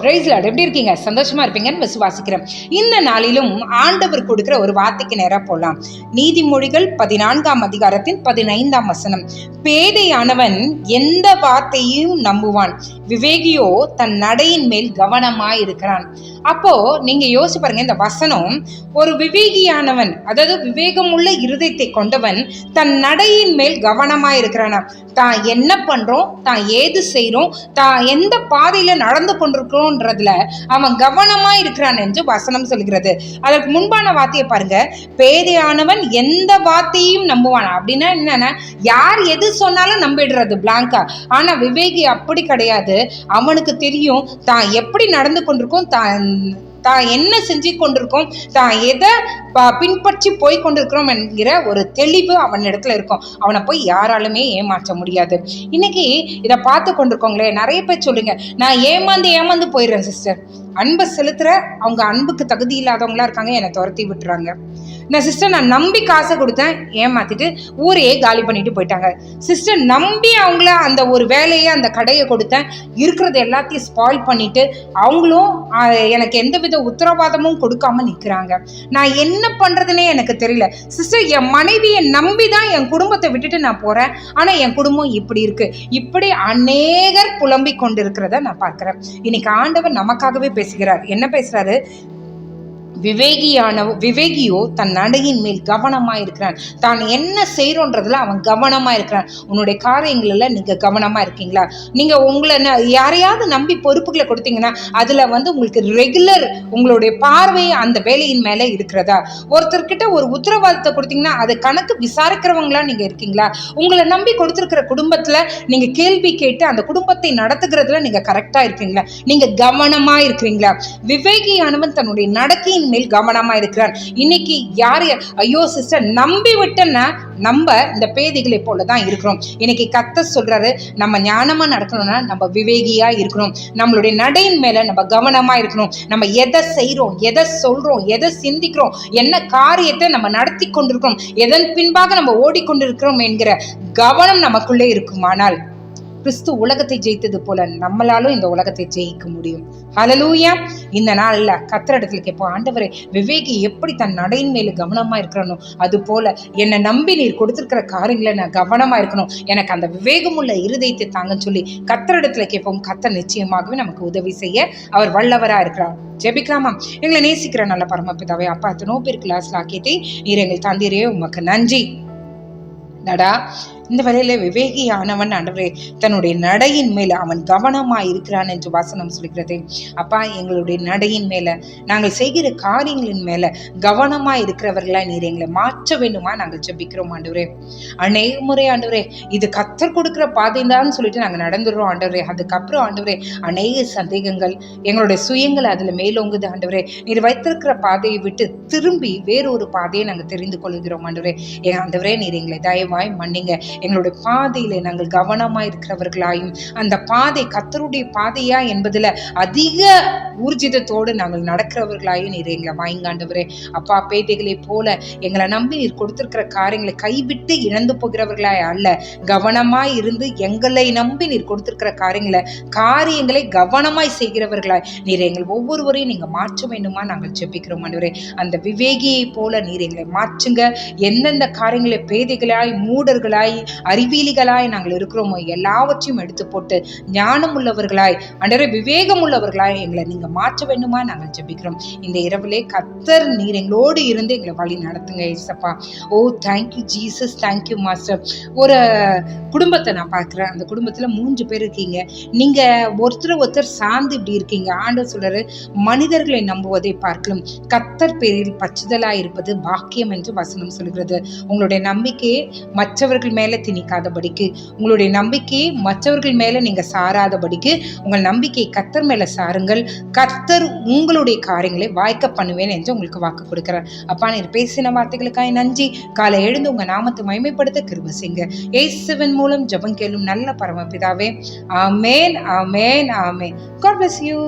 Price Lord. எப்படி இருக்கீங்க? சந்தோஷமா இருப்பீங்கன்னு விசுவாசிக்கிறேன். இந்த நாளிலும் ஆண்டவர் கொடுக்கிற ஒரு வார்த்தைக்கு நேரா போலாம். நீதிமொழிகள் 14ஆம் அதிகாரத்தின் 15ஆம் வசனம். பேதையானவன் எந்த வார்த்தையும் நம்புவான், விவேகியோ தன் நடையின் மேல் கவனமாயிருக்கிறான். அப்போ நீங்க யோசிச்சு பாருங்க, இந்த வசனம் ஒரு விவேகியானவன், அதாவது விவேகம் உள்ள இருதயத்தை கொண்டவன் தன் நடையின் மேல் கவனமாயிருக்கிறானா. தான் என்ன பண்றோம், தான் ஏது செய்யறோம், தான் எந்த பாதையில நடந்து கொண்டிருக்கிறோன்றதுல அவன் கவனமா இருக்கிறான் என்று வசனம் சொல்கிறது. அதற்கு முன்பான வார்த்தையை பாருங்க, பேதையானவன் எந்த வார்த்தையும் நம்புவான். அப்படின்னா என்னன்னா, யார் எது சொன்னாலும் நம்பிடுறது பிளாங்கா. ஆனா விவேகி அப்படி கிடையாது. அவனுக்கு தெரியும் தான் எப்படி நடந்து கொண்டிருக்கோம், தான் என்ன செஞ்சு கொண்டிருக்கோம், தான் எதை பின்பற்றி போய் கொண்டிருக்கிறோம் என்கிற ஒரு தெளிவு அவன் இடத்துல இருக்கும். அவனை போய் யாராலுமே ஏமாற்ற முடியாது. இன்னைக்கு இதை பார்த்து கொண்டிருக்கோங்களே, நிறைய பேர் சொல்லுங்க, நான் ஏமாந்து போயிடுறேன் சிஸ்டர். அன்பை செலுத்துற அவங்க அன்புக்கு தகுதி இல்லாதவங்களா இருக்காங்க, என்னை துரத்தி விட்டுறாங்க. நான் சிஸ்டர், நான் நம்பி காசை கொடுத்தேன், ஏமாத்திட்டு ஊரையே காலி பண்ணிட்டு போயிட்டாங்க. சிஸ்டர், நம்பி அவங்கள அந்த ஒரு வேலையை, அந்த கடையை கொடுத்தேன், இருக்கிறது எல்லாத்தையும் ஸ்பாயில் பண்ணிட்டு அவங்களும் எனக்கு எந்தவித உத்தரவாதமும் கொடுக்காம நிற்கிறாங்க. நான் என்ன பண்றதுன்னே எனக்கு தெரியல சிஸ்டர். என் மனைவியை நம்பி தான் என் குடும்பத்தை விட்டுட்டு நான் போறேன், ஆனா என் குடும்பம் இப்படி இருக்கு. இப்படி அநேகர் புலம்பிக் கொண்டிருக்கிறத நான் பார்க்கிறேன். இன்னைக்கு ஆண்டவர் நமக்காகவே பேசுகிறார். என்ன பேசுறாரு? விவேகியோ தன் நடையின் மேல் கவனமா இருக்கிறான். தான் என்ன செய்யறோன்றதுல அவன் கவனமா இருக்கிறான். உன்னுடைய காரியங்கள்ல நீங்க கவனமா இருக்கீங்களா? நீங்க உங்களை யாரையாவது நம்பி பொறுப்புகளை கொடுத்தீங்கன்னா அதுல உங்களுக்கு ரெகுலர் உங்களுடைய பார்வை அந்த வேலையின் மேல இருக்கிறதா? ஒருத்தர்கிட்ட ஒரு உத்தரவாதத்தை கொடுத்தீங்கன்னா அது கணக்கு விசாரிக்கிறவங்களா நீங்க இருக்கீங்களா? உங்களை நம்பி கொடுத்திருக்கிற குடும்பத்துல நீங்க கேள்வி கேட்டு அந்த குடும்பத்தை நடத்துகிறதுல நீங்க கரெக்டா இருக்கீங்களா? நீங்க கவனமா இருக்கிறீங்களா? விவேகியானவன் தன்னுடைய நடக்கையின் மேல் கவனமா இருக்கிறான். இன்னைக்கு யாரு ஐயோ சிஸ்டர் நம்பி விட்டேன்னா நம்ம இந்த பேதைகளை போலதான் இருக்கிறோம். இன்னைக்கு கர்த்தர் சொல்றாரு, நம்ம ஞானமா நடக்கணும்னா நம்ம விவேகியா இருக்கணும். நம்மளுடைய நடையின் மேல நம்ம கவனமா இருக்கணும். நம்ம எதை செய்யறோம், எதை சொல்றோம், எதை சிந்திக்கிறோம், என்ன காரியத்தை நம்ம நடத்தி கொண்டிருக்கிறோம், எதன் பின்பாக நம்ம ஓடிக்கொண்டிருக்கிறோம் என்கிற கவனம் நமக்குள்ளே இருக்குமானால் கிறிஸ்து உலகத்தை ஜெயித்தது போல நம்மளாலும் இந்த உலகத்தை ஜெயிக்க முடியும். ஹல்லேலூயா. இந்த நாள்ல கர்த்தரிடத்துல கேட்போம், ஆண்டவரே, விவேகி எப்படி தன் நடையின் மேல கவனமா இருக்கிறனோ அது போல என்னை நம்பி நீர் கொடுத்திருக்கிற காரியங்களை நான் கவனமா இருக்கணும். எனக்கு அந்த விவேகம் உள்ள இருதயத்தை தாங்கன்னு சொல்லி கர்த்தரிடத்துல கேட்போம். கர்த்தர் நிச்சயமாகவே நமக்கு உதவி செய்ய அவர் வல்லவரா இருக்கிறார். ஜெபிக்கலாமா? எங்களை நேசிக்கிற நல்ல பரமபிதாவே, அப்பா, எத்தனோ பேர் கிளாஸ்ல ஆக்கிட்டு நீர் எங்கள் தந்தீரே, உமக்கு நன்றி. நடா இந்த வேளையில விவேகியானவன் ஆண்டவரே தன்னுடைய நடையின் மேல அவன் கவனமா இருக்கிறான் என்று வசனம் சொல்கிறது. அப்பா, எங்களுடைய நடையின் மேல, நாங்கள் செய்கிற காரியங்களின் மேல கவனமா இருக்கிறவர்களா நீர் எங்களை மாற்ற வேண்டுமா நாங்கள் ஜெபிக்கிறோம் ஆண்டவரே. அநேக முறை ஆண்டவரே இது கர்த்தர் கொடுக்கிற பாதைதான் சொல்லிட்டு நாங்கள் நடந்துடுறோம் ஆண்டவரே. அதுக்கப்புறம் ஆண்டவரே அநேக சந்தேகங்கள், எங்களுடைய சுயங்கள் அதுல மேலோங்குது ஆண்டவரே. நீர் வைத்திருக்கிற பாதையை விட்டு திரும்பி வேறொரு பாதையை நாங்கள் தெரிந்து கொள்கிறோம் ஆண்டவரே. ஆண்டவரே, நீர் எங்களை தயவாய் மன்னிங்க. எங்களுடைய பாதையில நாங்கள் கவனமா இருக்கிறவர்களாயும் அந்த பாதை கர்த்தருடைய பாதையா என்பதுல அதிக ஊர்ஜிதத்தோடு நாங்கள் நடக்கிறவர்களாயும் நீர் எங்களை வாய்ங்காண்டவரே. அப்பா, பேதைகளை போல எங்களை நம்பி நீர் கொடுத்திருக்கிற காரியங்களை கைவிட்டு இழந்து போகிறவர்களாய் அல்ல, கவனமாய் இருந்து எங்களை நம்பி நீர் கொடுத்திருக்கிற காரியங்களை கவனமாய் செய்கிறவர்களாய் நீர் எங்கள் ஒவ்வொருவரையும் நீங்க மாற்ற வேண்டுமா நாங்கள் ஜெபிக்கிறோம் ஆண்டவரே. அந்த விவேகியை போல நீர் எங்களை மாற்றுங்க. எந்தெந்த காரியங்களை பேதைகளாய், மூடர்களாய், அறிவியலிகளாய் நாங்கள் இருக்கிறோமோ எல்லாவற்றையும் எடுத்து போட்டு ஞானம் உள்ளவர்களாய், ஆண்டவரே விவேகம் உள்ளவர்களாய் எங்களை நீங்க மாற்ற வேண்டுமா நாங்கள் ஜெபிக்கிறோம். இந்த இரவிலே கர்த்தர் நீர் எங்களோடு இருந்து எங்களை வழி நடத்துங்க ஏசப்பா. ஓ தேங்க்யூ ஜீசஸ், தேங்க்யூ மாஸ்டர். ஒரு குடும்பத்தை நான் பார்க்கிறேன். அந்த குடும்பத்துல 3 பேர் இருக்கீங்க. நீங்க ஒருத்தர் சார்ந்து இப்படி இருக்கீங்க. ஆண்டவர் சொல்றாரு, மனிதர்களை நம்புவதை பார்க்கலாம் கர்த்தர் பேரில் பச்சுதலாய் இருப்பது பாக்கியம் என்று வசனம் சொல்கிறது. உங்களுடைய நம்பிக்கையை மற்றவர்கள் மேல திணிக்காதபடிக்கு, உங்களுடைய நம்பிக்கையை மற்றவர்கள் மேல நீங்க சாராதபடிக்கு உங்கள் நம்பிக்கை கர்த்தர் மேல சாருங்கள். கர்த்தர் உங்களுடைய காரியங்களை வாய்க்க பண்ணுவேன் என்று உங்களுக்கு வாக்கு கொடுக்கிறார். அப்பா, நீர் பேசின வார்த்தைகளுக்காக நன்றி. காலை எழுந்து உங்க நாமத்தை மகிமைப்படுத்த கிருபை செய்யுங்க. இயேசுவின் மூலம் ஜெபம் கேளும் நல்ல பரமபிதாவே. ஆமென், ஆமென், ஆமென். God bless you.